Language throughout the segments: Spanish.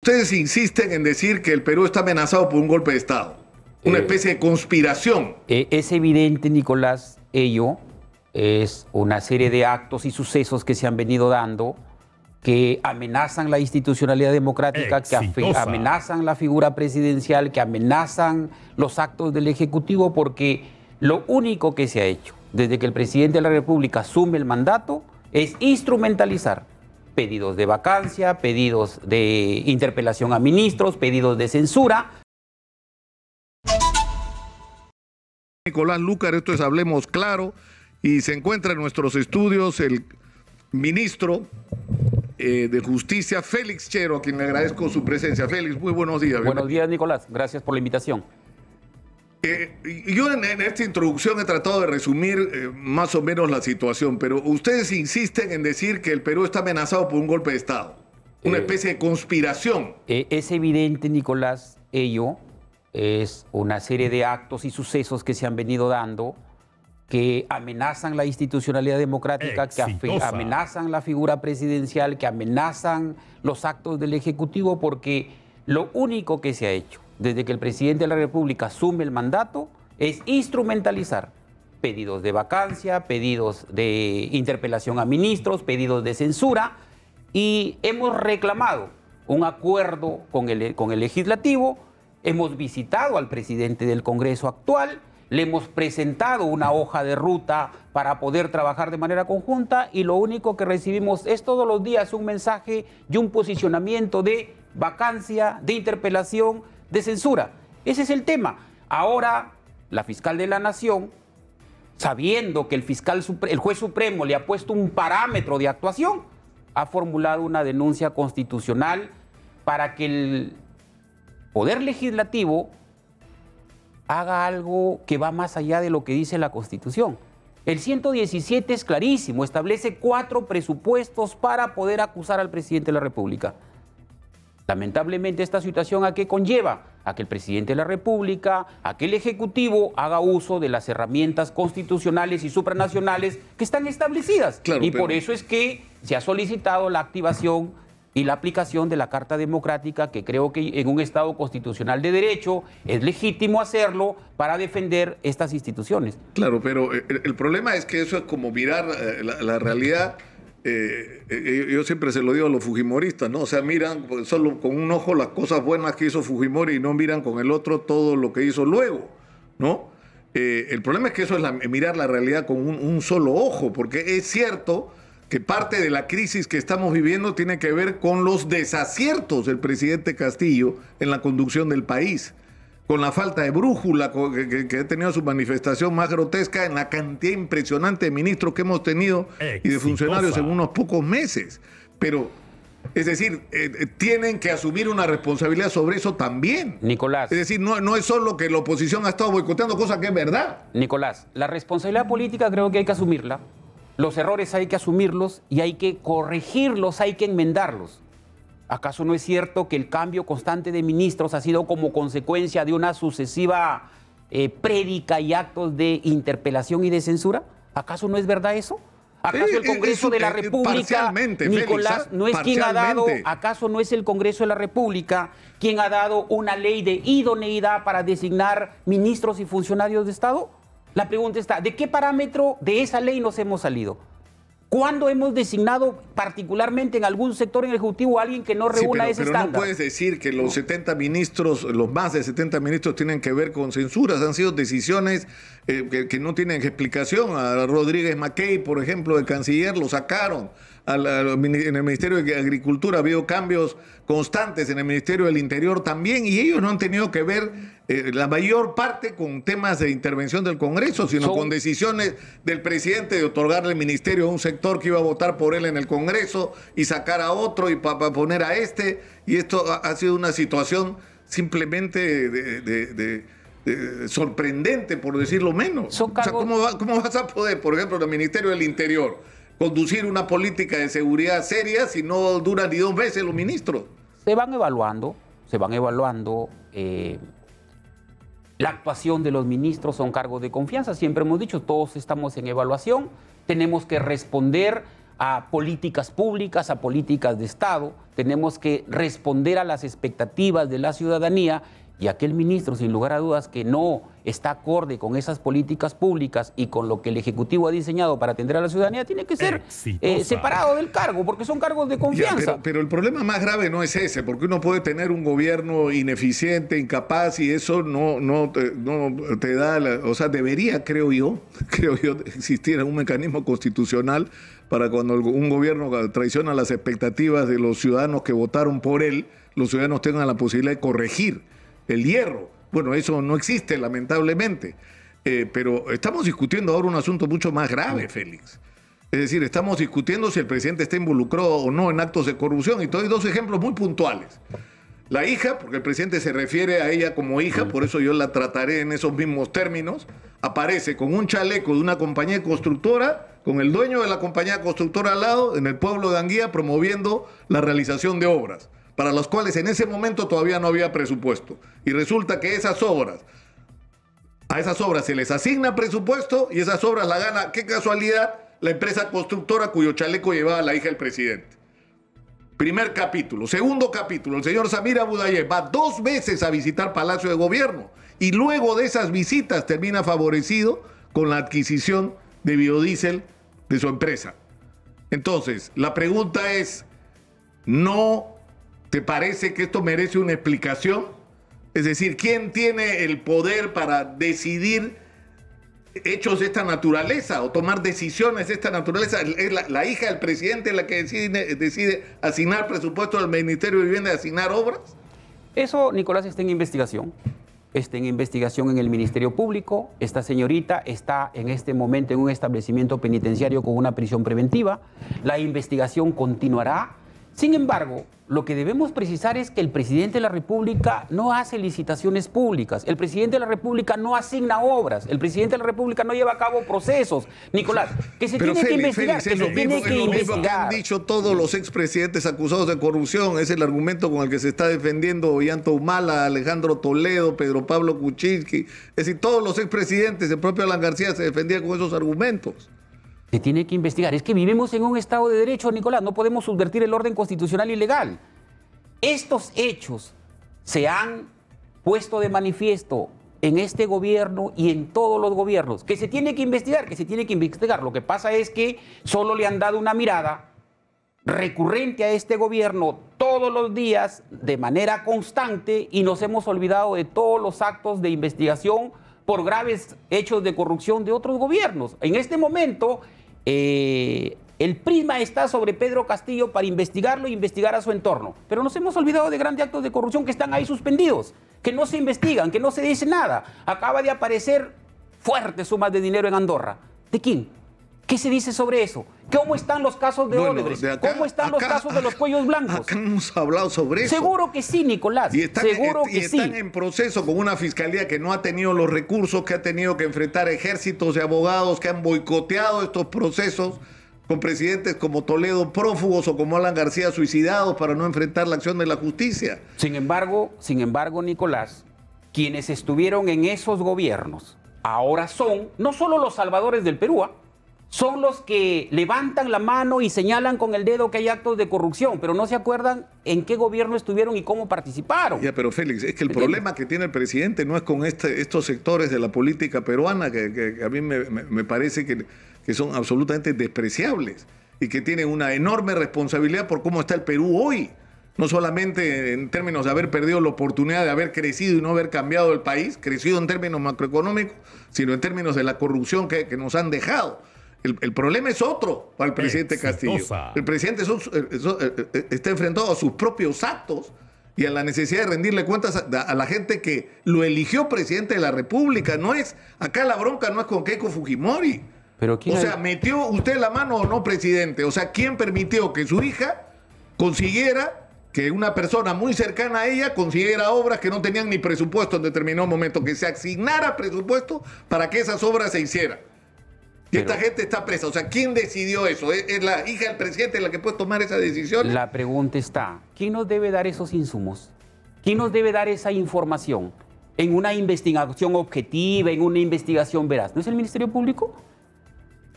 ustedes insisten en decir que el Perú está amenazado por un golpe de Estado, una especie de conspiración. Es evidente, Nicolás, ello es una serie de actos y sucesos que se han venido dando que amenazan la institucionalidad democrática, que amenazan la figura presidencial, que amenazan los actos del Ejecutivo, porque lo único que se ha hecho desde que el presidente de la República asume el mandato es instrumentalizar pedidos de vacancia, pedidos de interpelación a ministros, pedidos de censura. Nicolás Lucar, esto es Hablemos Claro, y se encuentra en nuestros estudios el ministro de Justicia, Félix Chero, a quien le agradezco su presencia. Félix, muy buenos días. Buenos días, Nicolás. Gracias por la invitación. Yo en esta introducción he tratado de resumir más o menos la situación, pero ustedes insisten en decir que el Perú está amenazado por un golpe de Estado, una especie de conspiración. Es evidente, Nicolás, ello es una serie de actos y sucesos que se han venido dando que amenazan la institucionalidad democrática, que amenazan la figura presidencial, que amenazan los actos del Ejecutivo, porque lo único que se ha hecho desde que el presidente de la República asume el mandato es instrumentalizar pedidos de vacancia, pedidos de interpelación a ministros, pedidos de censura, y hemos reclamado un acuerdo con el Legislativo, hemos visitado al presidente del Congreso actual, le hemos presentado una hoja de ruta para poder trabajar de manera conjunta, y lo único que recibimos es todos los días un mensaje y un posicionamiento de vacancia, de interpelación, de censura. Ese es el tema. Ahora, la fiscal de la Nación, sabiendo que el juez supremo le ha puesto un parámetro de actuación, ha formulado una denuncia constitucional para que el Poder Legislativo haga algo que va más allá de lo que dice la Constitución. El 117 es clarísimo, establece 4 presupuestos para poder acusar al presidente de la República. Lamentablemente, esta situación, ¿a qué conlleva? A que el presidente de la República, a que el Ejecutivo haga uso de las herramientas constitucionales y supranacionales que están establecidas. Claro, por eso es que se ha solicitado la activación y la aplicación de la Carta Democrática, que creo que en un Estado constitucional de derecho es legítimo hacerlo para defender estas instituciones. Claro, pero el problema es que eso es como mirar la realidad. Yo siempre se lo digo a los fujimoristas, ¿no? O sea, miran solo con un ojo las cosas buenas que hizo Fujimori y no miran con el otro todo lo que hizo luego, ¿no? El problema es que eso es mirar la realidad con un solo ojo, porque es cierto que parte de la crisis que estamos viviendo tiene que ver con los desaciertos del presidente Castillo en la conducción del país, con la falta de brújula que ha tenido su manifestación más grotesca en la cantidad impresionante de ministros que hemos tenido y de funcionarios en unos pocos meses. Pero, es decir, tienen que asumir una responsabilidad sobre eso también. Nicolás. Es decir, no es solo que la oposición ha estado boicoteando cosas que es verdad. Nicolás, la responsabilidad política creo que hay que asumirla. Los errores hay que asumirlos y hay que corregirlos, hay que enmendarlos. ¿Acaso no es cierto que el cambio constante de ministros ha sido como consecuencia de una sucesiva prédica y actos de interpelación y de censura? ¿Acaso no es verdad eso? ¿Acaso el Congreso de la República, Nicolás, Félix, no es quien ha dado, acaso no es el Congreso de la República quien ha dado una ley de idoneidad para designar ministros y funcionarios de Estado? La pregunta está, ¿de qué parámetro de esa ley nos hemos salido? ¿Cuándo hemos designado particularmente en algún sector en el Ejecutivo a alguien que no reúna ese estándar? Pero no puedes decir que los 70 ministros, los más de 70 ministros tienen que ver con censuras. Han sido decisiones que no tienen explicación. A Rodríguez Mackey, por ejemplo, el canciller, lo sacaron. En el Ministerio de Agricultura ha habido cambios constantes, en el Ministerio del Interior también, y ellos no han tenido que ver la mayor parte con temas de intervención del Congreso, sino con decisiones del presidente de otorgarle el ministerio a un sector que iba a votar por él en el Congreso y sacar a otro y para poner a este, y esto ha sido una situación simplemente sorprendente, por decirlo menos. O sea, ¿cómo vas a poder, por ejemplo, en el Ministerio del Interior, conducir una política de seguridad seria si no dura ni 2 meses los ministros? Se van evaluando la actuación de los ministros, son cargos de confianza. Siempre hemos dicho, todos estamos en evaluación, tenemos que responder a políticas públicas, a políticas de Estado. Tenemos que responder a las expectativas de la ciudadanía, y aquel ministro, sin lugar a dudas, que no está acorde con esas políticas públicas y con lo que el Ejecutivo ha diseñado para atender a la ciudadanía, tiene que ser separado del cargo, porque son cargos de confianza. Ya, pero el problema más grave no es ese, porque uno puede tener un gobierno ineficiente, incapaz, y eso no te da, o sea, debería, creo yo, existir un mecanismo constitucional para cuando un gobierno traiciona las expectativas de los ciudadanos que votaron por él, los ciudadanos tengan la posibilidad de corregir el hierro. Bueno, eso no existe, lamentablemente. Pero estamos discutiendo ahora un asunto mucho más grave, Félix. Es decir, estamos discutiendo si el presidente está involucrado o no en actos de corrupción. Y te doy dos ejemplos muy puntuales. La hija, porque el presidente se refiere a ella como hija, por eso yo la trataré en esos mismos términos, aparece con un chaleco de una compañía constructora, con el dueño de la compañía constructora al lado, en el pueblo de Anguía, promoviendo la realización de obras, para las cuales en ese momento todavía no había presupuesto. Y resulta que a esas obras se les asigna presupuesto y esas obras la gana, qué casualidad, la empresa constructora cuyo chaleco llevaba la hija del presidente. Primer capítulo. Segundo capítulo, el señor Samir Abudayev va 2 veces a visitar Palacio de Gobierno y luego de esas visitas termina favorecido con la adquisición de biodiesel de su empresa. Entonces, la pregunta es, ¿no te parece que esto merece una explicación? Es decir, ¿quién tiene el poder para decidir hechos de esta naturaleza o tomar decisiones de esta naturaleza? ¿Es la hija del presidente la que decide asignar presupuesto al Ministerio de Vivienda y asignar obras? Eso, Nicolás, está en investigación. Está en investigación en el Ministerio Público. Esta señorita está en este momento en un establecimiento penitenciario con una prisión preventiva. La investigación continuará. Sin embargo, lo que debemos precisar es que el presidente de la República no hace licitaciones públicas, el presidente de la República no asigna obras, el presidente de la República no lleva a cabo procesos. Nicolás, que se tiene que investigar, que se tiene que investigar. Mismo que han dicho todos los expresidentes acusados de corrupción, es el argumento con el que se está defendiendo Ollanta Humala, Alejandro Toledo, Pedro Pablo Kuczynski. Es decir, todos los expresidentes, el propio Alan García se defendía con esos argumentos. Se tiene que investigar. Es que vivimos en un Estado de Derecho, Nicolás. No podemos subvertir el orden constitucional y legal. Estos hechos se han puesto de manifiesto en este gobierno y en todos los gobiernos. Que se tiene que investigar, que se tiene que investigar. Lo que pasa es que solo le han dado una mirada recurrente a este gobierno todos los días, de manera constante, y nos hemos olvidado de todos los actos de investigación por graves hechos de corrupción de otros gobiernos. En este momento, el prisma está sobre Pedro Castillo para investigarlo e investigar a su entorno. Pero nos hemos olvidado de grandes actos de corrupción que están ahí suspendidos, que no se investigan, que no se dice nada. Acaba de aparecer fuertes sumas de dinero en Andorra. ¿De quién? ¿Qué se dice sobre eso? ¿Cómo están los casos de Odebrecht? ¿Cómo están los casos de los cuellos blancos? Acá hemos hablado sobre eso. Seguro que sí, Nicolás. Seguro que sí. Están en proceso con una fiscalía que no ha tenido los recursos, que ha tenido que enfrentar ejércitos de abogados que han boicoteado estos procesos, con presidentes como Toledo prófugos o como Alan García suicidados para no enfrentar la acción de la justicia. Sin embargo, Nicolás, quienes estuvieron en esos gobiernos ahora son no solo los salvadores del Perú, son los que levantan la mano y señalan con el dedo que hay actos de corrupción, pero no se acuerdan en qué gobierno estuvieron y cómo participaron. Ya, pero Félix, es que el problema que tiene el presidente no es con estos sectores de la política peruana que a mí me parece que son absolutamente despreciables y que tienen una enorme responsabilidad por cómo está el Perú hoy. No solamente en términos de haber perdido la oportunidad de haber crecido y no haber cambiado el país, crecido en términos macroeconómicos, sino en términos de la corrupción que nos han dejado. El problema es otro para el presidente Castillo. El presidente está enfrentado a sus propios actos y a la necesidad de rendirle cuentas a la gente que lo eligió presidente de la República. Acá la bronca no es con Keiko Fujimori. Pero ¿metió usted la mano o no, presidente? O sea, ¿quién permitió que su hija consiguiera, que una persona muy cercana a ella consiguiera obras que no tenían ni presupuesto en determinado momento, que se asignara presupuesto para que esas obras se hicieran? Y esta gente está presa. O sea, ¿quién decidió eso? ¿Es la hija del presidente la que puede tomar esa decisión? La pregunta está, ¿quién nos debe dar esos insumos? ¿Quién nos debe dar esa información en una investigación objetiva, en una investigación veraz? ¿No es el Ministerio Público?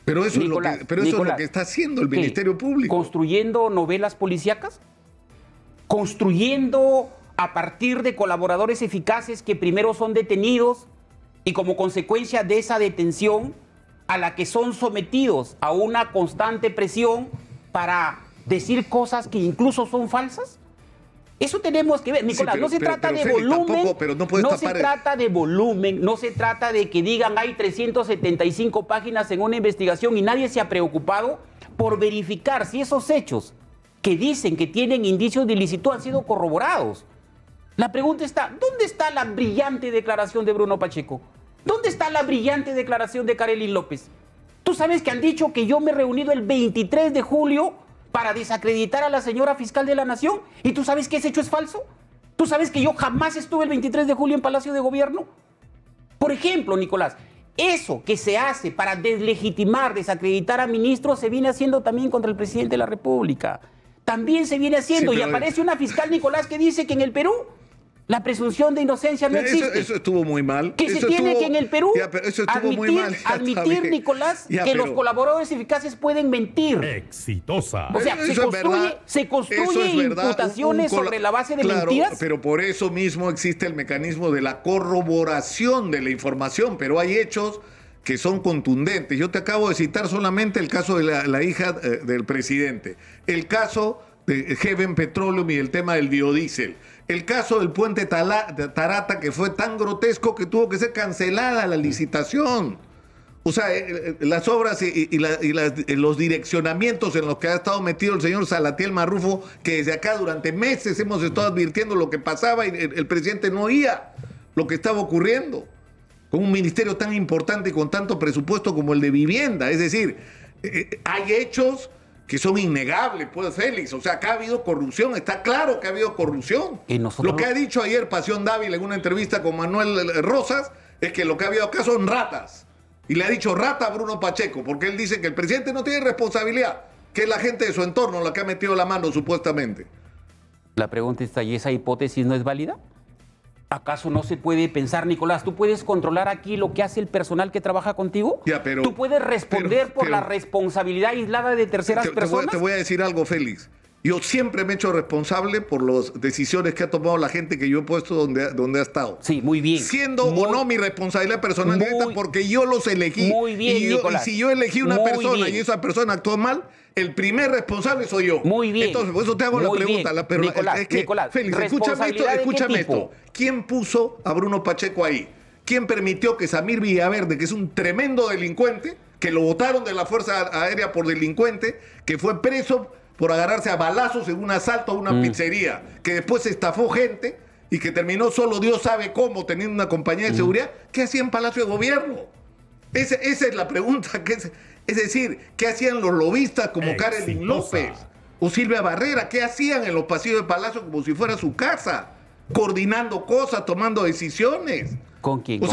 Pero eso, Nicolás, es lo que está haciendo el Ministerio Público. ¿Construyendo novelas policíacas? ¿Construyendo a partir de colaboradores eficaces que primero son detenidos y como consecuencia de esa detención a la que son sometidos a una constante presión para decir cosas que incluso son falsas? Eso tenemos que ver, Nicolás. No se trata de volumen, no se trata de volumen, no se trata de que digan hay 375 páginas en una investigación y nadie se ha preocupado por verificar si esos hechos que dicen que tienen indicios de ilicitud han sido corroborados. La pregunta está, ¿dónde está la brillante declaración de Bruno Pacheco? ¿Dónde está la brillante declaración de Karelyn López? Tú sabes que han dicho que yo me he reunido el 23 de julio para desacreditar a la señora fiscal de la Nación, y tú sabes que ese hecho es falso. ¿Tú sabes que yo jamás estuve el 23 de julio en Palacio de Gobierno? Por ejemplo, Nicolás, eso que se hace para deslegitimar, desacreditar a ministros se viene haciendo también contra el presidente de la República. También se viene haciendo, y aparece una fiscal, Nicolás, que dice que en el Perú la presunción de inocencia no existe. Eso estuvo muy mal. Que se tiene que en el Perú admitir, Nicolás, que los colaboradores eficaces pueden mentir. Exitosa. O sea, se construye imputaciones sobre la base de mentiras. Pero por eso mismo existe el mecanismo de la corroboración de la información. Pero hay hechos que son contundentes. Yo te acabo de citar solamente el caso de la hija del presidente, el caso de Heaven Petroleum y el tema del biodiesel, el caso del puente Tarata, que fue tan grotesco que tuvo que ser cancelada la licitación. O sea, las obras y los direccionamientos en los que ha estado metido el señor Salatiel Marrufo, que desde acá durante meses hemos estado advirtiendo lo que pasaba y el presidente no oía lo que estaba ocurriendo con un ministerio tan importante y con tanto presupuesto como el de vivienda. Es decir, hay hechos que son innegables, pues, Félix. O sea, acá ha habido corrupción, está claro que ha habido corrupción. Lo que ha dicho ayer Pasión Dávila en una entrevista con Manuel Rosas es que lo que ha habido acá son ratas. Y le ha dicho rata a Bruno Pacheco, porque él dice que el presidente no tiene responsabilidad, que es la gente de su entorno la que ha metido la mano supuestamente. La pregunta está, ¿y esa hipótesis no es válida? ¿Acaso no se puede pensar, Nicolás? ¿Tú puedes controlar aquí lo que hace el personal que trabaja contigo? ¿Tú puedes responder por la responsabilidad aislada de terceras personas? Te voy a decir algo, Félix. Yo siempre me he hecho responsable por las decisiones que ha tomado la gente que yo he puesto donde ha estado. Sí, muy bien. Siendo o no mi responsabilidad personal directa, porque yo los elegí. Muy bien, Nicolás. Y si yo elegí una persona y esa persona actuó mal, el primer responsable soy yo. Muy bien. Entonces, por eso te hago la pregunta. Pero Nicolás, Félix, escúchame esto. ¿Quién puso a Bruno Pacheco ahí? ¿Quién permitió que Samir Villaverde, que es un tremendo delincuente, que lo botaron de la Fuerza Aérea por delincuente, que fue preso por agarrarse a balazos en un asalto a una pizzería, que después estafó gente y que terminó solo Dios sabe cómo, teniendo una compañía de seguridad? ¿Qué hacía en Palacio de Gobierno? Esa es la pregunta. Es decir, ¿qué hacían los lobistas como Karelyn López o Silvia Barrera? ¿Qué hacían en los pasillos de Palacio como si fuera su casa? Coordinando cosas, tomando decisiones. ¿Con quién? O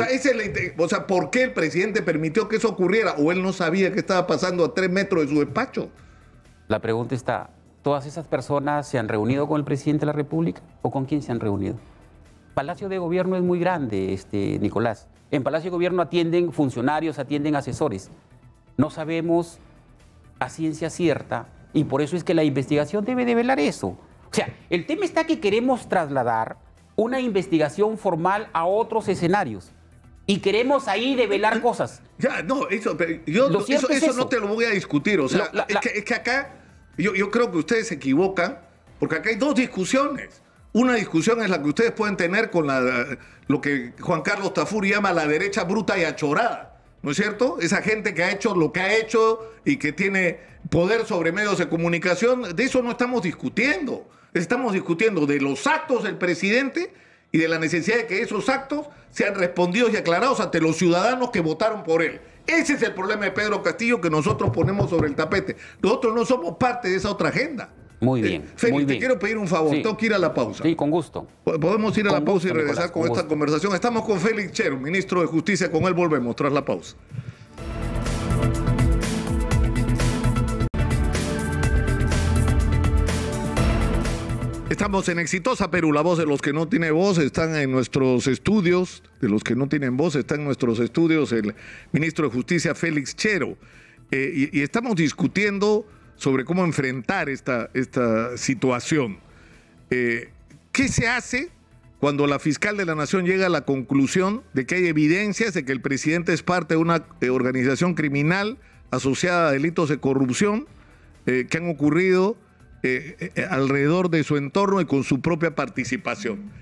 sea, ¿por qué el presidente permitió que eso ocurriera? ¿O él no sabía que estaba pasando a 3 metros de su despacho? La pregunta está, ¿todas esas personas se han reunido con el presidente de la República o con quién se han reunido? Palacio de Gobierno es muy grande, Nicolás. En Palacio de Gobierno atienden funcionarios, atienden asesores. No sabemos a ciencia cierta y por eso es que la investigación debe develar eso. O sea, el tema está que queremos trasladar una investigación formal a otros escenarios y queremos ahí develar cosas. Ya, no, eso no te lo voy a discutir. O sea, es que acá yo creo que ustedes se equivocan porque acá hay dos discusiones. Una discusión es la que ustedes pueden tener con lo que Juan Carlos Tafur llama la derecha bruta y achorada, ¿no es cierto? Esa gente que ha hecho lo que ha hecho y que tiene poder sobre medios de comunicación. De eso no estamos discutiendo. Estamos discutiendo de los actos del presidente y de la necesidad de que esos actos sean respondidos y aclarados ante los ciudadanos que votaron por él. Ese es el problema de Pedro Castillo que nosotros ponemos sobre el tapete. Nosotros no somos parte de esa otra agenda. Muy bien. Félix, te quiero pedir un favor. Tengo que ir a la pausa. Sí, con gusto. Podemos ir a la pausa y regresar con esta conversación. Estamos con Félix Chero, ministro de Justicia. Con él volvemos tras la pausa. Estamos en Exitosa Perú, la voz de los que no tienen voz. Están en nuestros estudios, de los que no tienen voz, está en nuestros estudios el ministro de Justicia, Félix Chero. y estamos discutiendo sobre cómo enfrentar esta situación. ¿Qué se hace cuando la fiscal de la Nación llega a la conclusión de que hay evidencias de que el presidente es parte de una organización criminal asociada a delitos de corrupción que han ocurrido alrededor de su entorno y con su propia participación?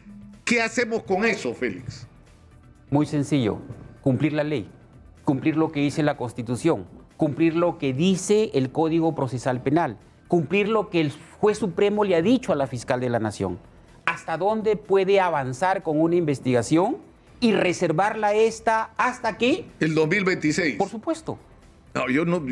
¿Qué hacemos con eso, Félix? Muy sencillo, cumplir la ley, cumplir lo que dice la Constitución, cumplir lo que dice el Código Procesal Penal, cumplir lo que el juez supremo le ha dicho a la fiscal de la Nación. ¿Hasta dónde puede avanzar con una investigación y reservarla hasta qué? El 2026. Por supuesto. No, yo no,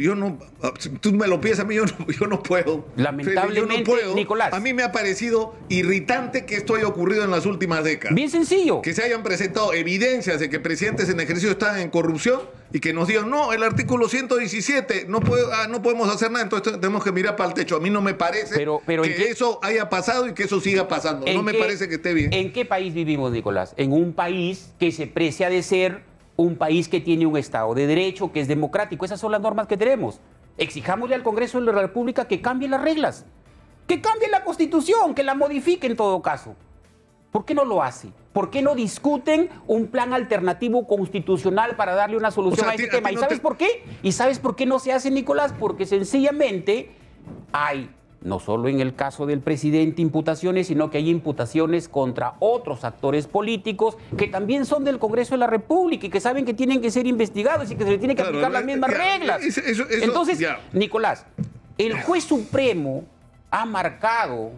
tú me lo pides a mí, yo no puedo. Lamentablemente, yo no puedo. Nicolás. A mí me ha parecido irritante que esto haya ocurrido en las últimas décadas. Bien sencillo. Que se hayan presentado evidencias de que presidentes en ejercicio están en corrupción y que nos digan, no, el artículo 117, no podemos hacer nada, entonces tenemos que mirar para el techo. A mí no me parece que eso haya pasado y que eso siga pasando. No me parece que esté bien. ¿En qué país vivimos, Nicolás? En un país que se precia de ser un país que tiene un Estado de Derecho, que es democrático. Esas son las normas que tenemos. Exijámosle al Congreso de la República que cambie las reglas, que cambie la Constitución, que la modifique en todo caso. ¿Por qué no lo hace? ¿Por qué no discuten un plan alternativo constitucional para darle una solución a este tema? ¿Y sabes por qué? ¿Y sabes por qué no se hace, Nicolás? Porque sencillamente hay, no solo en el caso del presidente, imputaciones, sino que hay imputaciones contra otros actores políticos que también son del Congreso de la República y que saben que tienen que ser investigados y que se les tienen que aplicar las mismas reglas. Entonces, Nicolás, el juez supremo ha marcado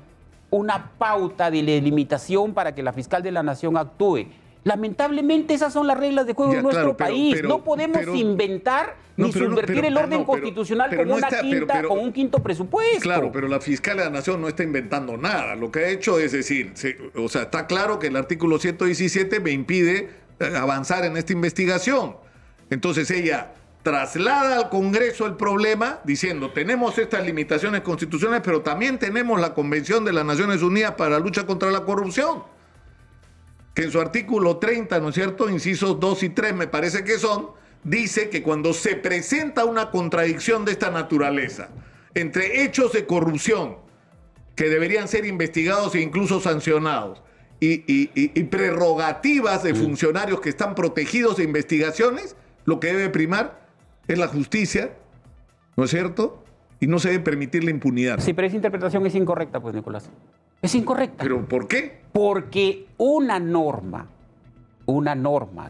una pauta de delimitación para que la fiscal de la Nación actúe. Lamentablemente esas son las reglas de juego de nuestro país. No podemos inventar ni subvertir el orden constitucional con un quinto presupuesto. Claro, pero la fiscal de la Nación no está inventando nada. Lo que ha hecho es decir, está claro que el artículo 117 me impide avanzar en esta investigación. Entonces ella traslada al Congreso el problema diciendo, tenemos estas limitaciones constitucionales, pero también tenemos la Convención de las Naciones Unidas para la lucha contra la corrupción, que en su artículo 30, ¿no es cierto?, incisos 2 y 3 me parece que son, dice que cuando se presenta una contradicción de esta naturaleza entre hechos de corrupción que deberían ser investigados e incluso sancionados y prerrogativas de funcionarios que están protegidos de investigaciones, lo que debe primar es la justicia, ¿no es cierto? Y no se debe permitir la impunidad. Sí, pero esa interpretación es incorrecta, pues, Nicolás. Es incorrecta. ¿Pero por qué? Porque una norma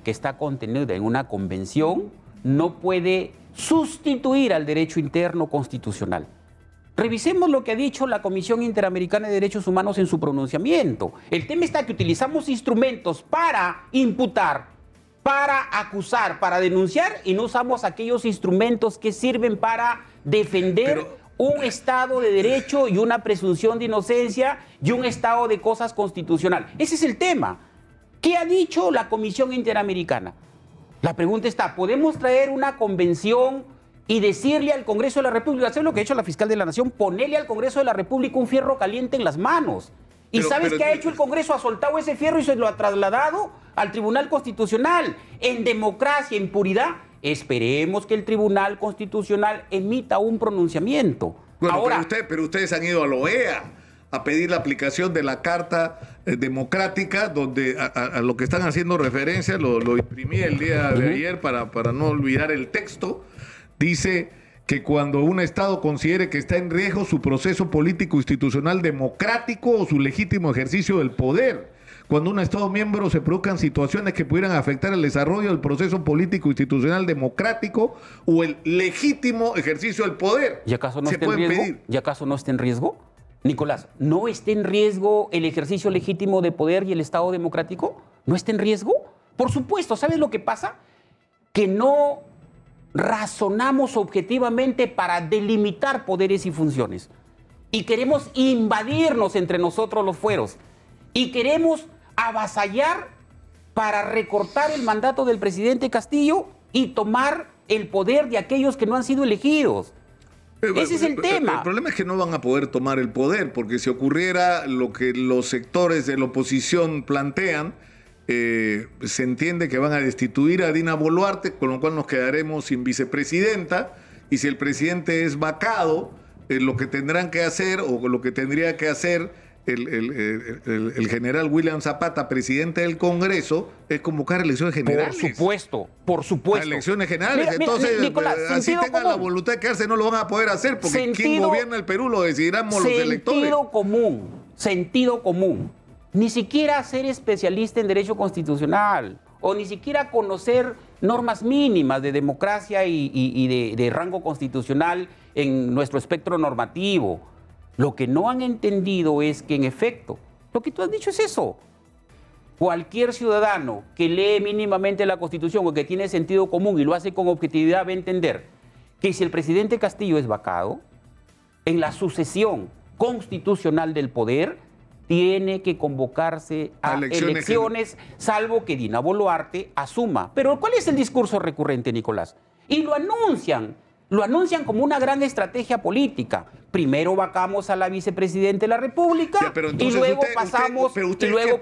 que está contenida en una convención no puede sustituir al derecho interno constitucional. Revisemos lo que ha dicho la Comisión Interamericana de Derechos Humanos en su pronunciamiento. El tema está que utilizamos instrumentos para imputar, para acusar, para denunciar, y no usamos aquellos instrumentos que sirven para defender un Estado de Derecho y una presunción de inocencia y un Estado de cosas constitucional. Ese es el tema. ¿Qué ha dicho la Comisión Interamericana? La pregunta está, ¿podemos traer una convención y decirle al Congreso de la República, hacer lo que ha hecho la fiscal de la Nación, ponerle al Congreso de la República un fierro caliente en las manos? ¿Y sabes qué ha hecho el Congreso? Ha soltado ese fierro y se lo ha trasladado al Tribunal Constitucional. En democracia, en puridad, esperemos que el Tribunal Constitucional emita un pronunciamiento. Bueno, ahora, pero ustedes han ido a la OEA a pedir la aplicación de la Carta Democrática, donde a lo que están haciendo referencia, lo imprimí el día de ayer para no olvidar el texto, dice que cuando un Estado considere que está en riesgo su proceso político institucional democrático o su legítimo ejercicio del poder, cuando un Estado miembro se produzcan situaciones que pudieran afectar el desarrollo del proceso político institucional democrático o el legítimo ejercicio del poder. ¿Y acaso no está en riesgo? ¿Y acaso no está en riesgo? Nicolás, ¿no está en riesgo el ejercicio legítimo de poder y el Estado democrático? ¿No está en riesgo? Por supuesto, ¿sabes lo que pasa? Que no razonamos objetivamente para delimitar poderes y funciones. Y queremos invadirnos entre nosotros los fueros. Y queremos avasallar para recortar el mandato del presidente Castillo y tomar el poder de aquellos que no han sido elegidos. Ese es el tema. El problema es que no van a poder tomar el poder, porque si ocurriera lo que los sectores de la oposición plantean, se entiende que van a destituir a Dina Boluarte, con lo cual nos quedaremos sin vicepresidenta, y si el presidente es vacado, lo que tendrán que hacer o lo que tendría que hacer el general William Zapata, presidente del Congreso, es convocar elecciones generales. Por supuesto. Elecciones generales. Entonces, Nicolás, así tengan la voluntad de quedarse, no lo van a poder hacer, porque quien gobierna el Perú lo decidirán los electores. Sentido común. Ni siquiera ser especialista en derecho constitucional, o ni siquiera conocer normas mínimas de democracia y de rango constitucional en nuestro espectro normativo. Lo que no han entendido es que, en efecto, lo que tú has dicho es eso. Cualquier ciudadano que lee mínimamente la Constitución o que tiene sentido común y lo hace con objetividad va a entender que si el presidente Castillo es vacado, en la sucesión constitucional del poder, tiene que convocarse a elecciones, salvo que Dina Boluarte asuma. Pero ¿cuál es el discurso recurrente, Nicolás? Y lo anuncian como una gran estrategia política. Primero vacamos a la vicepresidenta de la República y luego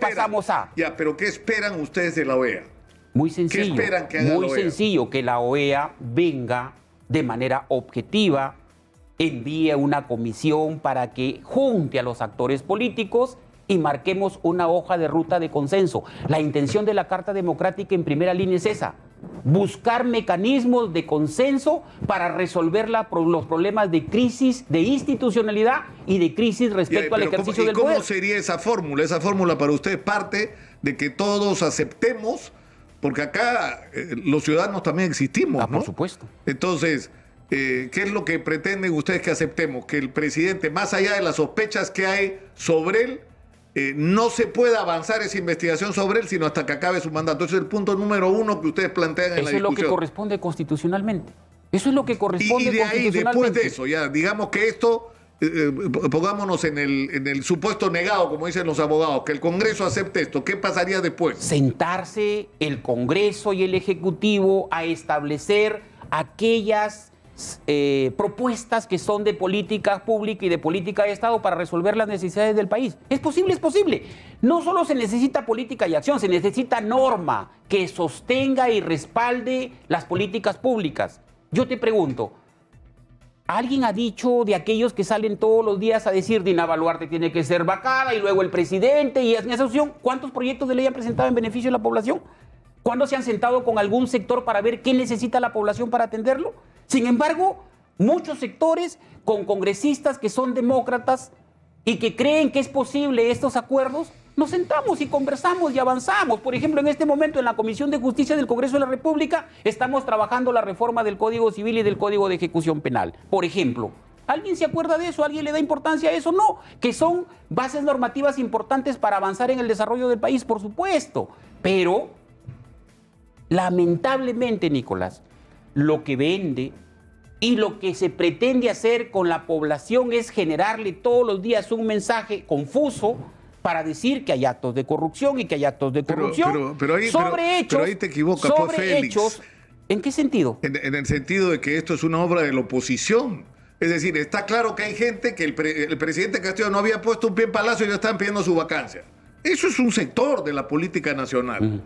pasamos a... Ya, pero ¿qué esperan ustedes de la OEA? Muy sencillo. ¿Qué esperan que haga la OEA? Muy sencillo, que la OEA venga de manera objetiva, envíe una comisión para que junte a los actores políticos y marquemos una hoja de ruta de consenso. La intención de la Carta Democrática en primera línea es esa: buscar mecanismos de consenso para resolver los problemas de crisis de institucionalidad y de crisis respecto al ejercicio del poder. ¿Cómo sería esa fórmula? Esa fórmula para usted parte de que todos aceptemos, porque acá los ciudadanos también existimos, ¿no? Por supuesto. Entonces, ¿qué es lo que pretenden ustedes que aceptemos? Que el presidente, más allá de las sospechas que hay sobre él, no se pueda avanzar esa investigación sobre él, sino hasta que acabe su mandato. Ese es el punto número uno que ustedes plantean en la discusión. Eso es lo que corresponde constitucionalmente. Eso es lo que corresponde y de ahí, constitucionalmente. después de eso, ya digamos que esto, pongámonos en el supuesto negado, como dicen los abogados, que el Congreso acepte esto. ¿Qué pasaría después? Sentarse el Congreso y el Ejecutivo a establecer aquellas propuestas que son de política pública y de política de Estado para resolver las necesidades del país. Es posible, es posible. No solo se necesita política y acción, se necesita norma que sostenga y respalde las políticas públicas. Yo te pregunto, ¿alguien ha dicho de aquellos que salen todos los días a decir Dina Boluarte tiene que ser vacada y luego el presidente y en esa opción, cuántos proyectos de ley han presentado en beneficio de la población? ¿Cuándo se han sentado con algún sector para ver qué necesita la población para atenderlo? Sin embargo, muchos sectores con congresistas que son demócratas y que creen que es posible estos acuerdos, nos sentamos y conversamos y avanzamos. Por ejemplo, en este momento en la Comisión de Justicia del Congreso de la República estamos trabajando la reforma del Código Civil y del Código de Ejecución Penal. Por ejemplo, ¿alguien se acuerda de eso? ¿Alguien le da importancia a eso? No, que son bases normativas importantes para avanzar en el desarrollo del país, por supuesto. Pero, lamentablemente, Nicolás, lo que vende y lo que se pretende hacer con la población es generarle todos los días un mensaje confuso para decir que hay actos de corrupción y que hay actos de corrupción pero ahí te equivocas, pues, Félix. Hechos. ¿En qué sentido? En el sentido de que esto es una obra de la oposición. Es decir, está claro que hay gente que el presidente Castillo no había puesto un pie en Palacio y ya están pidiendo su vacancia. Eso es un sector de la política nacional.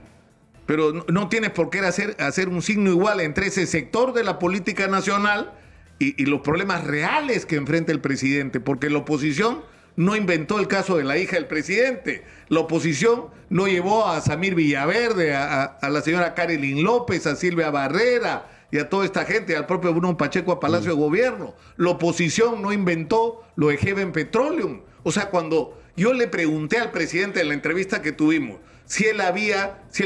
Pero no tienes por qué hacer un signo igual entre ese sector de la política nacional y los problemas reales que enfrenta el presidente, porque la oposición no inventó el caso de la hija del presidente. La oposición no llevó a Samir Villaverde, a la señora Karelyn López, a Silvia Barrera y a toda esta gente, al propio Bruno Pacheco a Palacio de Gobierno. La oposición no inventó lo de Heaven Petroleum. O sea, cuando yo le pregunté al presidente en la entrevista que tuvimos si él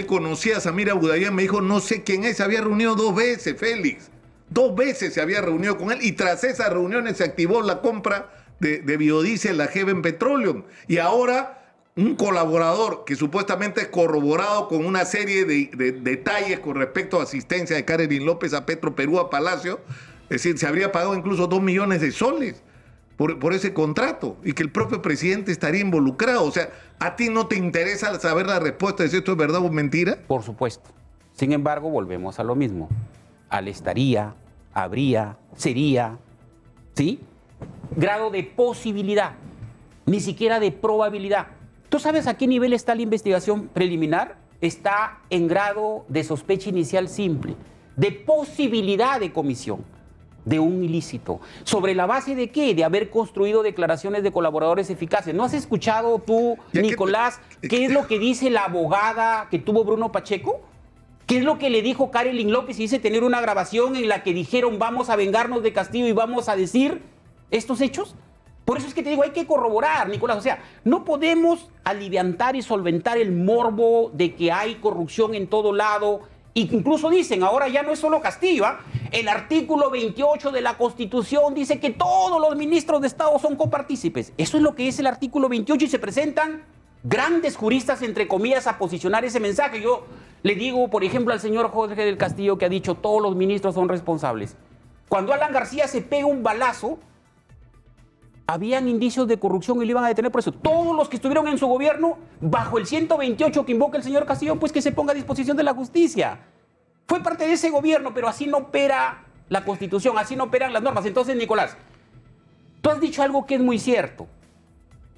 conocía a Samir Abu Dayan, me dijo, no sé quién es, se había reunido 2 veces, Félix. 2 veces se había reunido con él y tras esas reuniones se activó la compra de biodiesel a Heaven Petroleum. Y ahora un colaborador que supuestamente es corroborado con una serie de detalles con respecto a asistencia de Karelyn López a Petroperú, a Palacio, es decir, se habría pagado incluso 2 millones de soles por ese contrato y que el propio presidente estaría involucrado. O sea, ¿a ti no te interesa saber la respuesta de si esto es verdad o mentira? Por supuesto. Sin embargo, volvemos a lo mismo. Al estaría, habría, sería, ¿sí? Grado de posibilidad, ni siquiera de probabilidad. ¿Tú sabes a qué nivel está la investigación preliminar? Está en grado de sospecha inicial simple, de posibilidad de comisión. de un ilícito. ¿Sobre la base de qué? De haber construido declaraciones de colaboradores eficaces. ¿No has escuchado tú, Nicolás, qué es lo que dice la abogada que tuvo Bruno Pacheco? ¿Qué es lo que le dijo Karelyn López? Y dice tener una grabación en la que dijeron vamos a vengarnos de Castillo y vamos a decir estos hechos. Por eso es que te digo, hay que corroborar, Nicolás. O sea, no podemos aliviantar y solventar el morbo de que hay corrupción en todo lado. Incluso dicen, ahora ya no es solo Castillo, ¿eh? El artículo 28 de la Constitución dice que todos los ministros de Estado son copartícipes. Eso es lo que es el artículo 28 y se presentan grandes juristas, entre comillas, a posicionar ese mensaje. Yo le digo, por ejemplo, al señor Jorge del Castillo que ha dicho todos los ministros son responsables. Cuando Alan García se pega un balazo, habían indicios de corrupción y lo iban a detener por eso. Todos los que estuvieron en su gobierno, bajo el 128 que invoca el señor Castillo, pues que se ponga a disposición de la justicia. Fue parte de ese gobierno, pero así no opera la Constitución, así no operan las normas. Entonces, Nicolás, tú has dicho algo que es muy cierto.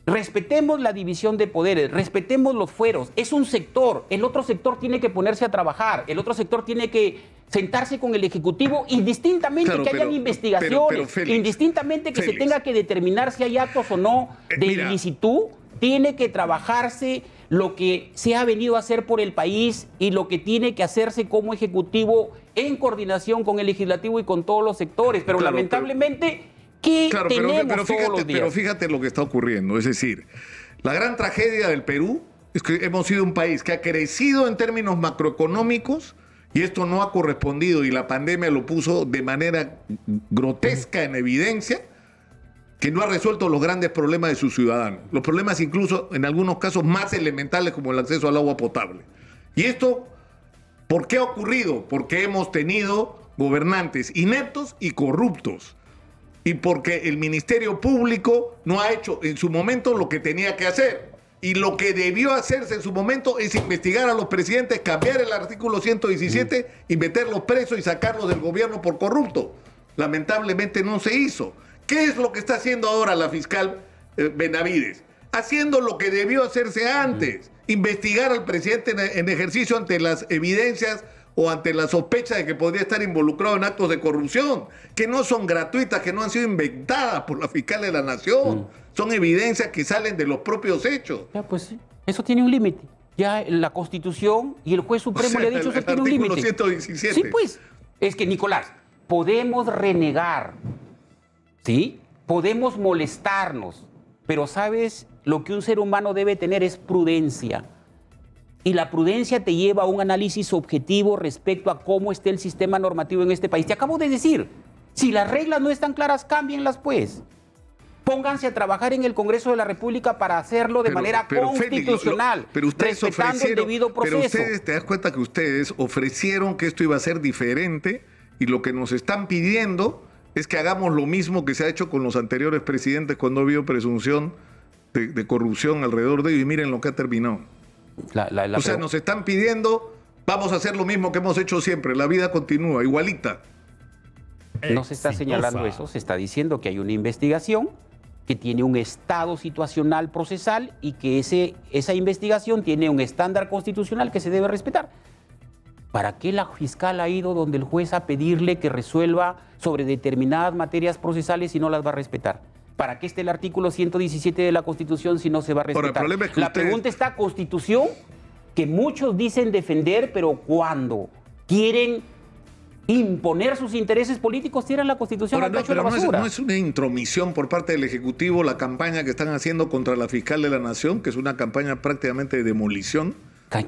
Respetemos la división de poderes, respetemos los fueros. Es un sector, el otro sector tiene que ponerse a trabajar, el otro sector tiene que sentarse con el Ejecutivo, indistintamente que hayan investigaciones, Félix, indistintamente que se tenga que determinar si hay actos o no de ilicitud, tiene que trabajarse lo que se ha venido a hacer por el país y lo que tiene que hacerse como Ejecutivo en coordinación con el Legislativo y con todos los sectores. Pero lamentablemente, ¿qué tenemos todos los días? Pero fíjate lo que está ocurriendo. Es decir, la gran tragedia del Perú es que hemos sido un país que ha crecido en términos macroeconómicos y esto no ha correspondido y la pandemia lo puso de manera grotesca en evidencia, que no ha resuelto los grandes problemas de sus ciudadanos. Los problemas incluso en algunos casos más elementales como el acceso al agua potable. Y esto, ¿por qué ha ocurrido? Porque hemos tenido gobernantes ineptos y corruptos. Y porque el Ministerio Público no ha hecho en su momento lo que tenía que hacer. Y lo que debió hacerse en su momento es investigar a los presidentes, cambiar el artículo 117 y meterlos presos y sacarlos del gobierno por corrupto. Lamentablemente no se hizo. ¿Qué es lo que está haciendo ahora la fiscal Benavides? Haciendo lo que debió hacerse antes. Investigar al presidente en ejercicio ante las evidencias o ante la sospecha de que podría estar involucrado en actos de corrupción, que no son gratuitas, que no han sido inventadas por la fiscal de la Nación. Son evidencias que salen de los propios hechos. Ya, pues sí, eso tiene un límite. Ya la Constitución y el juez supremo le ha dicho que eso tiene un límite. El artículo 117. Sí, pues. Es que, Nicolás, podemos renegar, ¿sí? Podemos molestarnos, pero ¿sabes? Lo que un ser humano debe tener es prudencia. Y la prudencia te lleva a un análisis objetivo respecto a cómo esté el sistema normativo en este país. Te acabo de decir, si las reglas no están claras, cámbienlas pues. Pónganse a trabajar en el Congreso de la República para hacerlo de manera constitucional, Félix, respetando el debido proceso. Pero ustedes, te das cuenta que ustedes ofrecieron que esto iba a ser diferente y lo que nos están pidiendo es que hagamos lo mismo que se ha hecho con los anteriores presidentes cuando ha habido presunción de corrupción alrededor de ellos y miren lo que ha terminado. O sea, nos están pidiendo, vamos a hacer lo mismo que hemos hecho siempre, la vida continúa, igualita. No se está señalando eso, se está diciendo que hay una investigación que tiene un estado situacional procesal y que esa investigación tiene un estándar constitucional que se debe respetar. ¿Para qué la fiscal ha ido donde el juez a pedirle que resuelva sobre determinadas materias procesales si no las va a respetar? ¿Para qué está el artículo 117 de la Constitución si no se va a respetar? Ahora, el problema es que la pregunta está, Constitución, que muchos dicen defender, pero cuando quieren imponer sus intereses políticos, tiran la Constitución al tacho de la basura. No es una intromisión por parte del Ejecutivo la campaña que están haciendo contra la fiscal de la Nación, que es una campaña prácticamente de demolición.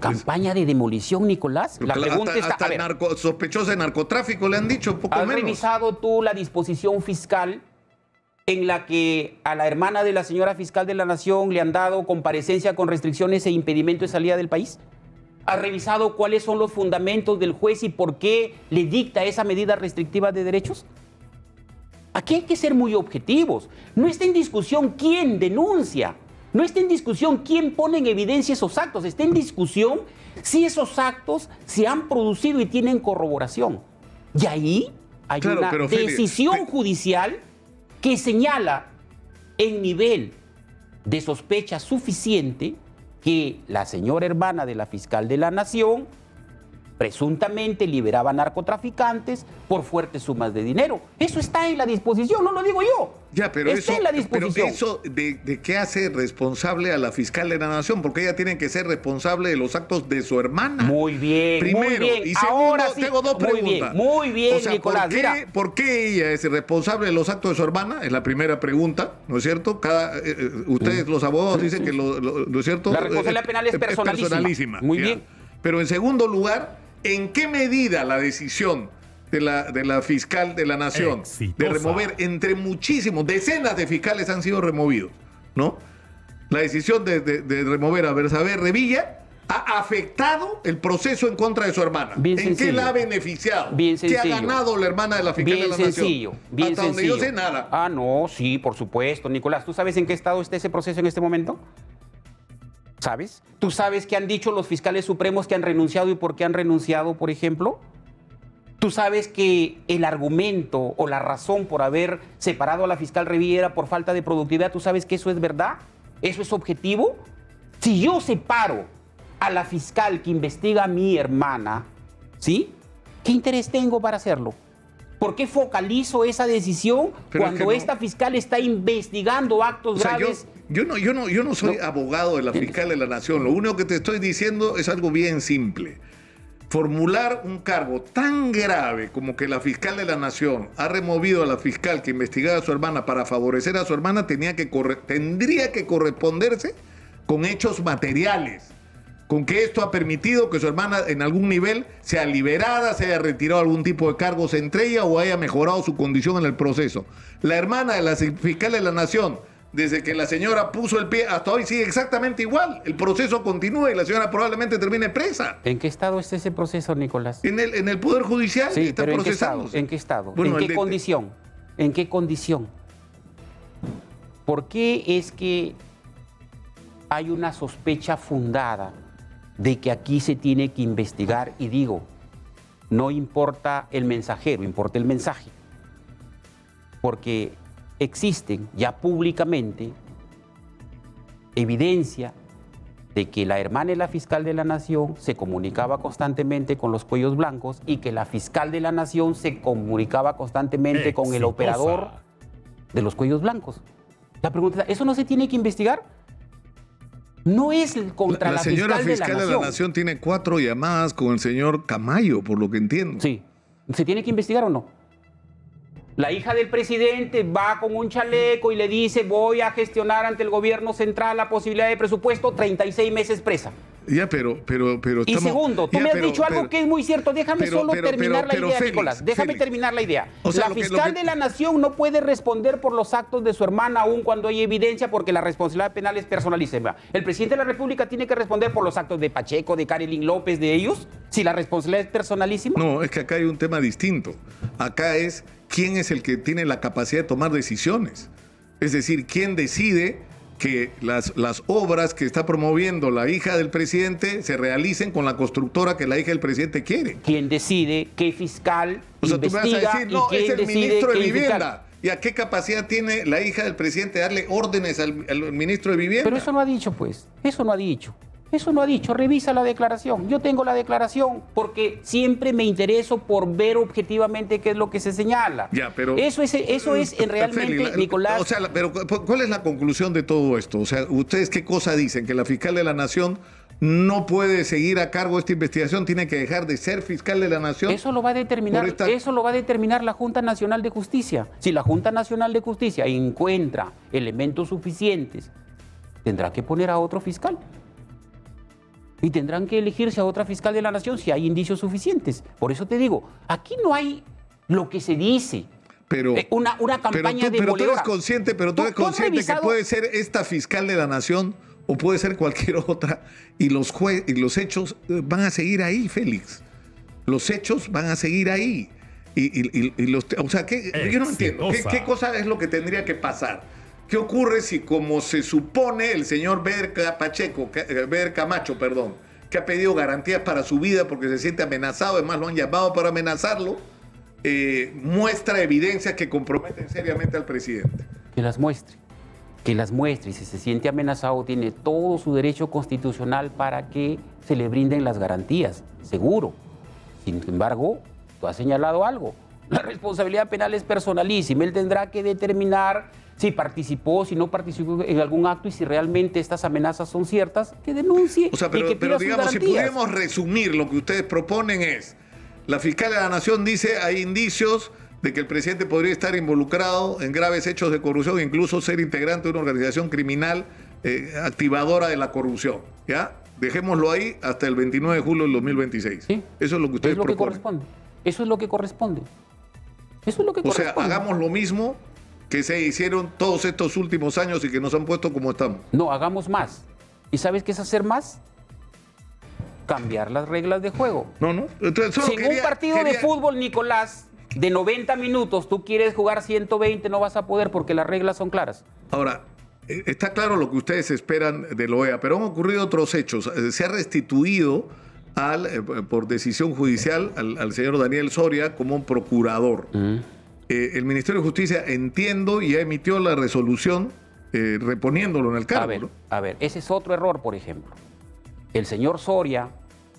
¿Campaña de demolición, Nicolás? La pregunta está... Sospechosa de narcotráfico, le han dicho, poco menos. ¿Has revisado tú la disposición fiscal en la que a la hermana de la señora fiscal de la Nación le han dado comparecencia con restricciones e impedimento de salida del país? ¿Has revisado cuáles son los fundamentos del juez y por qué le dicta esa medida restrictiva de derechos? Aquí hay que ser muy objetivos. No está en discusión quién denuncia, no está en discusión quién pone en evidencia esos actos, está en discusión si esos actos se han producido y tienen corroboración. Y ahí hay una decisión judicial que señala en nivel de sospecha suficiente que la señora hermana de la fiscal de la Nación presuntamente liberaba narcotraficantes por fuertes sumas de dinero. Eso está en la disposición, no lo digo yo. Ya, pero está eso, en la disposición. Pero eso ¿de qué hace responsable a la fiscal de la Nación? Porque ella tiene que ser responsable de los actos de su hermana. Muy bien, primero. Muy bien. Y segundo, ahora sí, tengo dos preguntas. Muy bien, o sea, Nicolás. ¿por qué ella es responsable de los actos de su hermana? Es la primera pregunta, ¿no es cierto? Ustedes, los abogados, dicen que, ¿no es cierto? La responsabilidad penal es personalísima. Muy bien. Pero en segundo lugar, ¿en qué medida la decisión de la fiscal de la Nación de remover entre muchísimos, decenas de fiscales han sido removidos, ¿no? La decisión de remover a Bersabe Revilla ha afectado el proceso en contra de su hermana? Bien ¿En sencillo. qué la ha beneficiado? Bien sencillo. ¿Qué ha ganado la hermana de la fiscal de la Nación? Bien Hasta donde yo sé, nada. Ah, no, sí, por supuesto. Nicolás, ¿tú sabes en qué estado está ese proceso en este momento? ¿Sabes? ¿Tú sabes qué han dicho los fiscales supremos que han renunciado y por qué han renunciado, por ejemplo? ¿Tú sabes que el argumento o la razón por haber separado a la fiscal Revilla era por falta de productividad? ¿Tú sabes que eso es verdad? ¿Eso es objetivo? Si yo separo a la fiscal que investiga a mi hermana, ¿sí? ¿Qué interés tengo para hacerlo? ¿Por qué focalizo esa decisión cuando esta fiscal está investigando actos graves? Yo no soy abogado de la fiscal de la Nación. Lo único que te estoy diciendo es algo bien simple. Formular un cargo tan grave como que la fiscal de la Nación ha removido a la fiscal que investigaba a su hermana para favorecer a su hermana tendría que corresponderse con hechos materiales, con que esto ha permitido que su hermana en algún nivel sea liberada, se haya retirado algún tipo de cargos entre ella o haya mejorado su condición en el proceso. La hermana de la fiscal de la Nación, desde que la señora puso el pie hasta hoy, sigue exactamente igual. El proceso continúa y la señora probablemente termine presa. ¿En qué estado está ese proceso, Nicolás? En el Poder Judicial sí, está procesándose. ¿En qué estado? Bueno, ¿En qué condición? ¿En qué condición? ¿Por qué es que hay una sospecha fundada de que aquí se tiene que investigar? Y digo, no importa el mensajero, importa el mensaje. Porque existen ya públicamente evidencia de que la hermana de la fiscal de la Nación se comunicaba constantemente con los cuellos blancos y que la fiscal de la Nación se comunicaba constantemente con el operador de los cuellos blancos. La pregunta es, ¿eso no se tiene que investigar? No es contra la señora fiscal de la Nación tiene 4 llamadas con el señor Camayo, por lo que entiendo. Sí. ¿Se tiene que investigar o no? La hija del presidente va con un chaleco y le dice, voy a gestionar ante el gobierno central la posibilidad de presupuesto, 36 meses presa. Ya, pero estamos... Y segundo, tú me has dicho algo que es muy cierto. Déjame solo terminar la idea, Félix, Nicolás. Déjame terminar la idea. O sea, la fiscal de la Nación no puede responder por los actos de su hermana aun cuando hay evidencia porque la responsabilidad penal es personalísima. El presidente de la República tiene que responder por los actos de Pacheco, de Karelin López, de ellos, si la responsabilidad es personalísima. No, es que acá hay un tema distinto. Acá es quién es el que tiene la capacidad de tomar decisiones. Es decir, quién decide que las obras que está promoviendo la hija del presidente se realicen con la constructora que la hija del presidente quiere. ¿Quién decide qué fiscal investiga? O sea, tú me vas a decir, no, es el ministro de Vivienda. ¿Y a qué capacidad tiene la hija del presidente de darle órdenes al ministro de Vivienda? Pero eso no ha dicho, pues. Eso no ha dicho. Eso no ha dicho. Revisa la declaración. Yo tengo la declaración porque siempre me intereso por ver objetivamente qué es lo que se señala. Ya, pero eso es realmente, Félix, Nicolás. O sea, pero ¿cuál es la conclusión de todo esto? O sea, ¿ustedes qué cosa dicen? ¿Que la fiscal de la Nación no puede seguir a cargo de esta investigación? ¿Tiene que dejar de ser fiscal de la Nación? Eso lo va a determinar la Junta Nacional de Justicia. Si la Junta Nacional de Justicia encuentra elementos suficientes, tendrá que poner a otro fiscal. Y tendrán que elegirse a otra fiscal de la Nación si hay indicios suficientes. Por eso te digo, aquí no hay lo que se dice. Pero, una campaña de Pero tú eres consciente, que puede ser esta fiscal de la Nación o puede ser cualquier otra y los hechos van a seguir ahí, Félix. Los hechos van a seguir ahí. O sea, yo no entiendo. ¿Qué cosa es lo que tendría que pasar? ¿Qué ocurre si, como se supone, el señor Ber Camacho, que ha pedido garantías para su vida porque se siente amenazado, además lo han llamado para amenazarlo, muestra evidencias que comprometen seriamente al presidente? Que las muestre. Y si se siente amenazado, tiene todo su derecho constitucional para que se le brinden las garantías, seguro. Sin embargo, tú has señalado algo. La responsabilidad penal es personalísima. Él tendrá que determinar si participó, si no participó en algún acto y si realmente estas amenazas son ciertas, que denuncie. O sea, pero digamos, si pudiéramos resumir, lo que ustedes proponen es, la fiscal de la Nación dice hay indicios de que el presidente podría estar involucrado en graves hechos de corrupción, incluso ser integrante de una organización criminal activadora de la corrupción. ¿Ya? Dejémoslo ahí hasta el 29 de julio del 2026. Sí. Eso es lo que ustedes proponen. Eso es lo que corresponde. Eso es lo que corresponde. O sea, hagamos lo mismo que se hicieron todos estos últimos años y que nos han puesto como estamos. No, hagamos más. ¿Y sabes qué es hacer más? Cambiar las reglas de juego. No. Entonces, si en un partido de fútbol, Nicolás, de 90 minutos, tú quieres jugar 120, no vas a poder porque las reglas son claras. Ahora, está claro lo que ustedes esperan de la OEA, pero han ocurrido otros hechos. Se ha restituido por decisión judicial al señor Daniel Soria como procurador. El Ministerio de Justicia, entiendo, ya emitió la resolución reponiéndolo en el cargo. A ver, ese es otro error, por ejemplo. El señor Soria,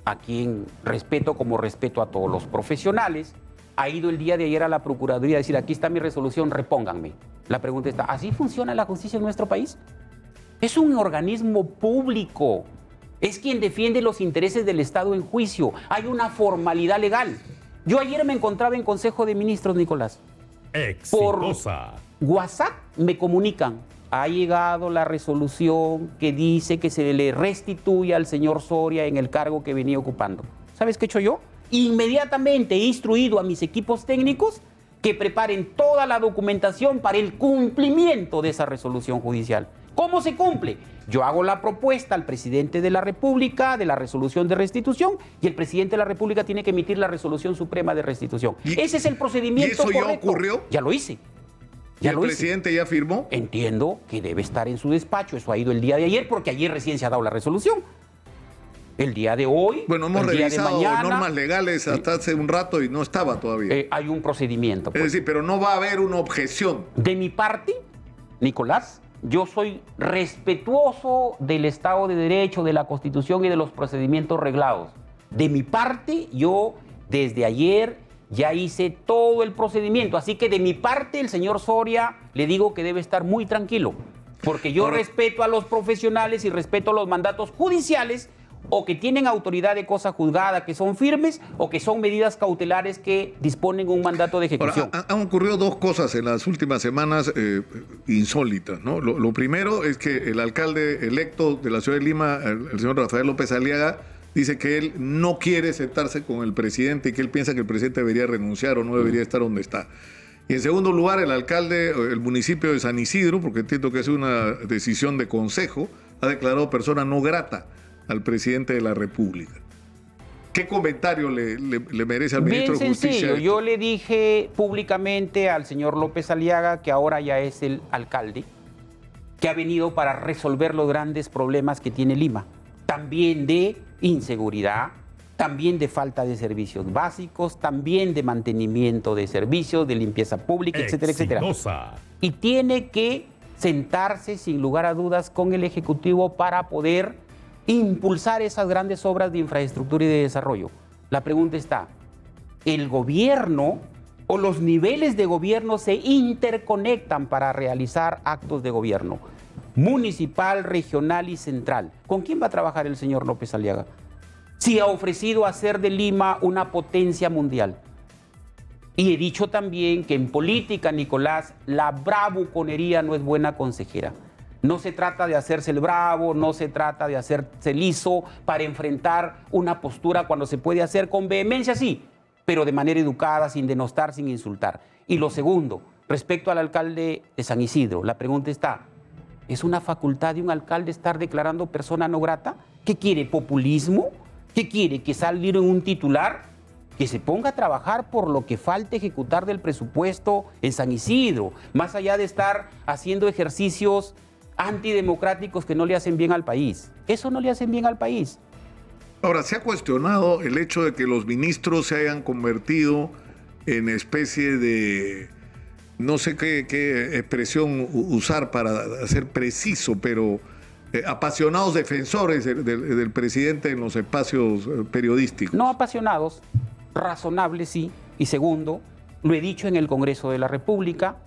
a quien respeto como respeto a todos los profesionales, ha ido el día de ayer a la Procuraduría a decir, aquí está mi resolución, repónganme. La pregunta está, ¿así funciona la justicia en nuestro país? Es un organismo público. Es quien defiende los intereses del Estado en juicio. Hay una formalidad legal. Yo ayer me encontraba en Consejo de Ministros, Nicolás. Exitosa. Por WhatsApp me comunican, ha llegado la resolución que dice que se le restituye al señor Soria en el cargo que venía ocupando. ¿Sabes qué he hecho yo? Inmediatamente he instruido a mis equipos técnicos que preparen toda la documentación para el cumplimiento de esa resolución judicial. ¿Cómo se cumple? Yo hago la propuesta al presidente de la República de la resolución de restitución y el presidente de la República tiene que emitir la resolución suprema de restitución. Ese es el procedimiento correcto. ¿Y eso ya ocurrió? Ya lo hice. ¿Y el presidente ya firmó? Entiendo que debe estar en su despacho. Eso ha ido el día de ayer porque ayer recién se ha dado la resolución. El día de hoy, bueno, hemos revisado normas legales hasta hace un rato y no estaba todavía. Hay un procedimiento. Es decir, pero no va a haber una objeción. De mi parte, Nicolás, yo soy respetuoso del Estado de Derecho, de la Constitución y de los procedimientos reglados. De mi parte, yo desde ayer ya hice todo el procedimiento. Así que de mi parte, el señor Soria, le digo que debe estar muy tranquilo. Porque yo respeto a los profesionales y respeto los mandatos judiciales o que tienen autoridad de cosa juzgada, que son firmes, o que son medidas cautelares que disponen un mandato de ejecución. Ahora, han ocurrido dos cosas en las últimas semanas insólitas, ¿no? Lo primero es que el alcalde electo de la ciudad de Lima, el señor Rafael López Aliaga, dice que él no quiere sentarse con el presidente y que él piensa que el presidente debería renunciar o no debería estar donde está. Y en segundo lugar, el alcalde, el municipio de San Isidro, porque entiendo que es una decisión de consejo, ha declarado persona no grata al presidente de la República. ¿Qué comentario le merece al ministro de Justicia? Bien sencillo, yo le dije públicamente al señor López Aliaga, que ahora ya es el alcalde, que ha venido para resolver los grandes problemas que tiene Lima, también de inseguridad, también de falta de servicios básicos, también de mantenimiento de servicios, de limpieza pública, etcétera, etcétera. Y tiene que sentarse sin lugar a dudas con el Ejecutivo para poder impulsar esas grandes obras de infraestructura y de desarrollo. La pregunta está, ¿el gobierno o los niveles de gobierno se interconectan para realizar actos de gobierno? Municipal, regional y central. ¿Con quién va a trabajar el señor López Aliaga? Si ha ofrecido hacer de Lima una potencia mundial. Y he dicho también que en política, Nicolás, la bravuconería no es buena consejera. No se trata de hacerse el bravo, no se trata de hacerse liso para enfrentar una postura cuando se puede hacer con vehemencia, sí, pero de manera educada, sin denostar, sin insultar. Y lo segundo, respecto al alcalde de San Isidro, la pregunta está, ¿es una facultad de un alcalde estar declarando persona no grata? ¿Qué quiere? ¿Populismo? ¿Qué quiere? ¿Que salir en un titular? Que se ponga a trabajar por lo que falte ejecutar del presupuesto en San Isidro, más allá de estar haciendo ejercicios antidemocráticos que no le hacen bien al país. Eso no le hacen bien al país. Ahora, se ha cuestionado el hecho de que los ministros se hayan convertido en especie de, no sé qué expresión usar para ser preciso, pero apasionados defensores del presidente en los espacios periodísticos. No apasionados, razonable, sí. Y segundo, lo he dicho en el Congreso de la República,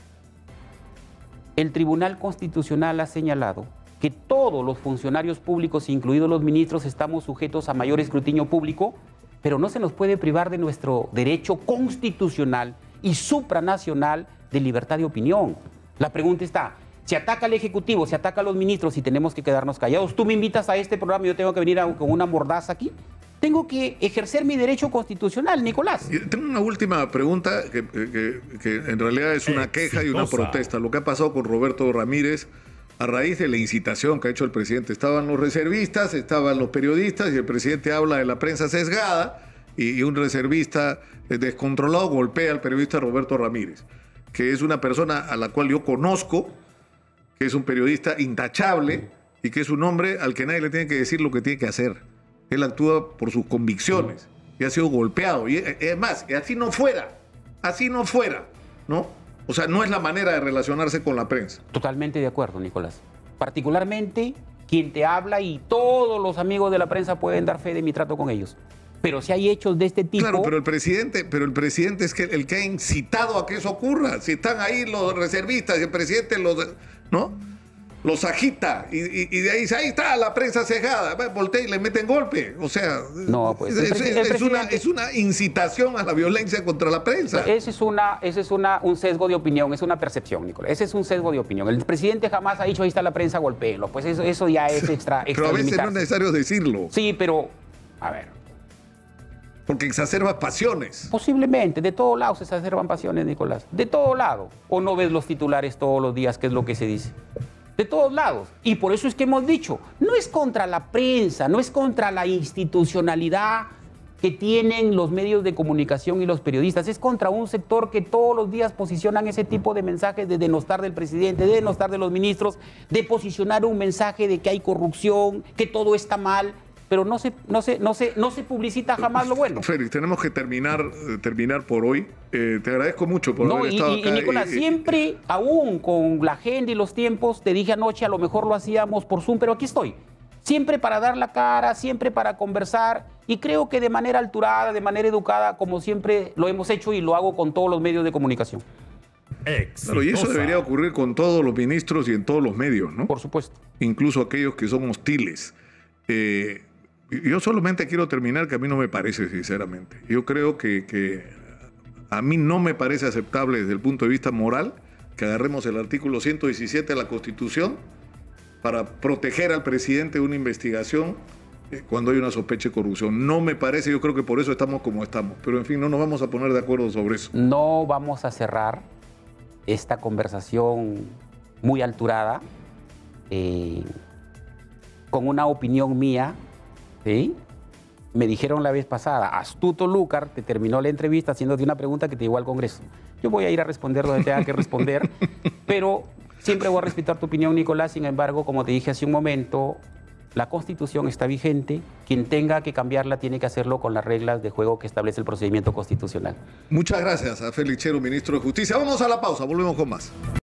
el Tribunal Constitucional ha señalado que todos los funcionarios públicos, incluidos los ministros, estamos sujetos a mayor escrutinio público, pero no se nos puede privar de nuestro derecho constitucional y supranacional de libertad de opinión. La pregunta está, se ataca al Ejecutivo, se ataca a los ministros y tenemos que quedarnos callados. Tú me invitas a este programa y yo tengo que venir con una mordaza aquí. Tengo que ejercer mi derecho constitucional, Nicolás. Tengo una última pregunta que en realidad es una queja y una protesta. Lo que ha pasado con Roberto Ramírez a raíz de la incitación que ha hecho el presidente. Estaban los reservistas, estaban los periodistas y el presidente habla de la prensa sesgada y un reservista descontrolado golpea al periodista Roberto Ramírez, que es una persona a la cual yo conozco, que es un periodista intachable y que es un hombre al que nadie le tiene que decir lo que tiene que hacer. Él actúa por sus convicciones y ha sido golpeado. Y es más, así no fuera, ¿no? O sea, no es la manera de relacionarse con la prensa. Totalmente de acuerdo, Nicolás. Particularmente quien te habla y todos los amigos de la prensa pueden dar fe de mi trato con ellos. Pero si hay hechos de este tipo... Claro, pero el presidente es que el que ha incitado a que eso ocurra. Si están ahí los reservistas y el presidente los agita y de ahí está la prensa cejada, voltea y le meten golpe. O sea, no, pues, es una incitación a la violencia contra la prensa. Ese es un sesgo de opinión, es una percepción, Nicolás. Ese es un sesgo de opinión. El presidente jamás ha dicho, ahí está la prensa, golpéenlo. Pues eso ya es extra Pero a veces no es necesario decirlo. Sí, pero, a ver. Porque exacerba pasiones. Posiblemente, de todos lados se exacerban pasiones, Nicolás. De todo lado. ¿O no ves los titulares todos los días? ¿Qué es lo que se dice? De todos lados. Y por eso es que hemos dicho, no es contra la prensa, no es contra la institucionalidad que tienen los medios de comunicación y los periodistas, es contra un sector que todos los días posicionan ese tipo de mensajes de denostar del presidente, de denostar de los ministros, de posicionar un mensaje de que hay corrupción, que todo está mal, pero no se publicita jamás lo bueno. Félix, tenemos que terminar por hoy. Te agradezco mucho por haber estado acá. Y Nicolás, siempre, aún con la agenda y los tiempos, te dije anoche, a lo mejor lo hacíamos por Zoom, pero aquí estoy. Siempre para dar la cara, siempre para conversar, y creo que de manera alturada, de manera educada, como siempre lo hemos hecho y lo hago con todos los medios de comunicación. Claro, y eso debería ocurrir con todos los ministros y en todos los medios, ¿no? Por supuesto. Incluso aquellos que son hostiles. Yo solamente quiero terminar que a mí no me parece, sinceramente. Yo creo que a mí no me parece aceptable desde el punto de vista moral que agarremos el artículo 117 de la Constitución para proteger al presidente de una investigación cuando hay una sospecha de corrupción. No me parece, yo creo que por eso estamos como estamos. Pero en fin, no nos vamos a poner de acuerdo sobre eso. No vamos a cerrar esta conversación muy alturada con una opinión mía. ¿Sí? Me dijeron la vez pasada, astuto Lúcar te terminó la entrevista haciéndote una pregunta que te llevó al Congreso. Yo voy a ir a responder donde tenga que responder, pero siempre voy a respetar tu opinión, Nicolás. Sin embargo, como te dije hace un momento, la Constitución está vigente. Quien tenga que cambiarla tiene que hacerlo con las reglas de juego que establece el procedimiento constitucional. Muchas gracias a Félix Chero, ministro de Justicia. Vamos a la pausa, volvemos con más.